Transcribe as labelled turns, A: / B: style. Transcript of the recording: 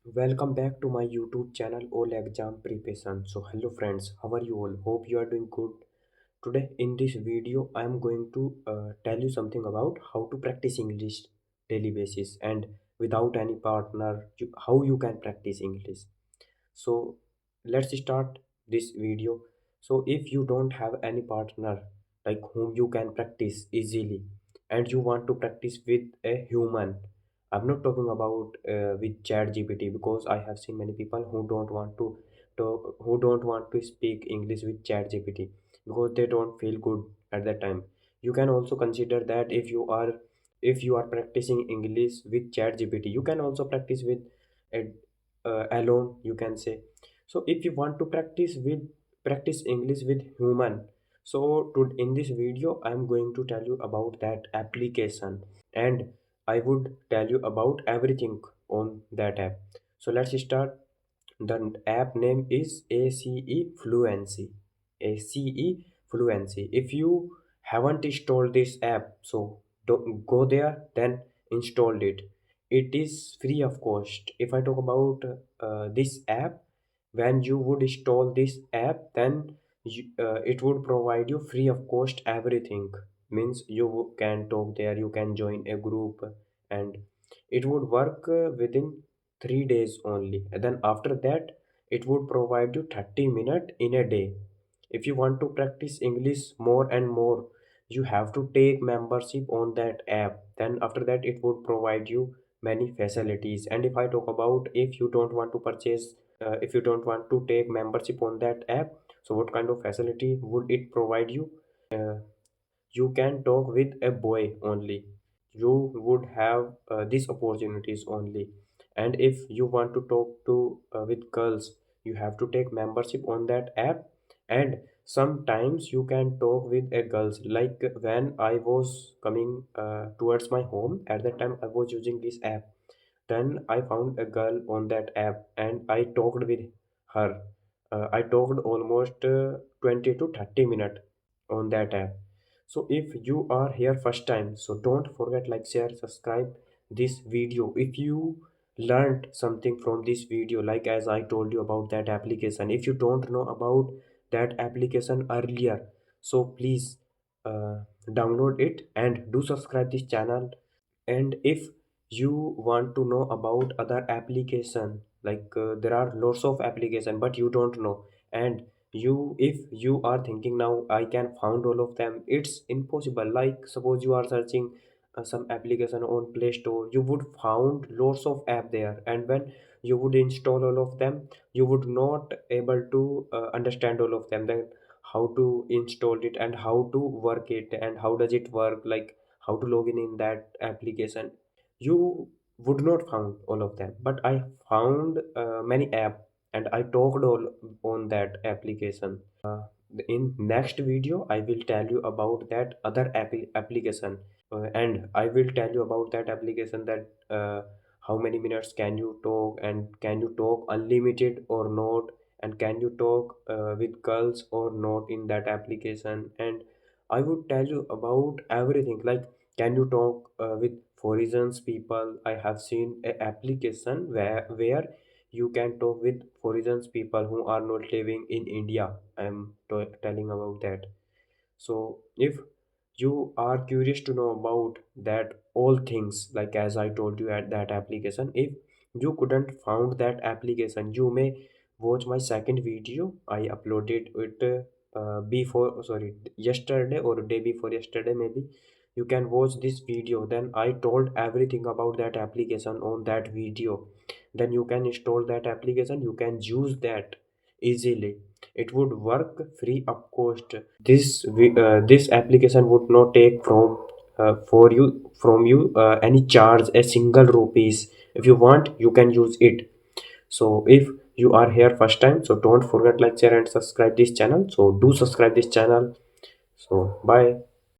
A: Welcome back to my YouTube channel All Exam Preparation. So hello friends, how are you all? Hope you are doing good. Today in this video I am going to tell you something about how to practice English daily basis and without any partner how you can practice English. So let's start this video. So if you don't have any partner like whom you can practice easily and you want to practice with a human, I'm not talking about with chat gpt, because I have seen many people who don't want to talk, who don't want to speak English with chat gpt because they don't feel good at that time. You can also consider that if you are practicing English with chat gpt, you can also practice with a alone, you can say. So if you want to practice English with human, so in this video I'm going to tell you about that application, and I would tell you about everything on that app. So let's start. The app name is ACE Fluency. If you haven't installed this app, so don't go there, then install it. It is free of cost. If I talk about this app, when you would install this app, then it would provide you free of cost everything. Means you can talk there, you can join a group, and it would work within 3 days only. And then after that, it would provide you 30 minutes in a day. If you want to practice English more and more, you have to take membership on that app. Then after that, it would provide you many facilities. And if I talk about, if you don't want to purchase, if you don't want to take membership on that app, so what kind of facility would it provide you? uh, you can talk with a boy only. You would have these opportunities only. And if you want to talk to with girls, you have to take membership on that app. And sometimes you can talk with a girls, like when I was coming towards my home, at that time I was using this app. Then I found a girl on that app and I talked with her. I talked almost 20 to 30 minutes on that app. So if you are here first time, so don't forget like, share, subscribe this video. If you learned something from this video, like as I told you about that application, if you don't know about that application earlier, so please download it and do subscribe this channel. And if you want to know about other application, like there are lots of application but you don't know, and if you are thinking now I can found all of them, it's impossible. Like suppose you are searching some application on Play Store, you would found lots of app there, and when you would install all of them, you would not able to understand all of them. Then how to install it and how to work it and how does it work, like how to log in that application, you would not found all of them. But I found many app, and I talked all on that application. In next video I will tell you about that other application, and I will tell you about that application, that how many minutes can you talk, and can you talk unlimited or not, and can you talk with girls or not in that application. And I would tell you about everything, like can you talk with foreign people. I have seen a application where you can talk with foreign people who are not living in India. I am telling about that. So if you are curious to know about that all things, like as I told you at that application, if you couldn't found that application, you may watch my second video. I uploaded it before, sorry, yesterday or day before yesterday maybe. You can watch this video, then I told everything about that application on that video. Then you can install that application, you can use that easily. It would work free of cost. This application would not take from you any charge, a single rupees. If you want, you can use it. So if you are here first time, so don't forget like, share and subscribe this channel. So do subscribe this channel. So bye.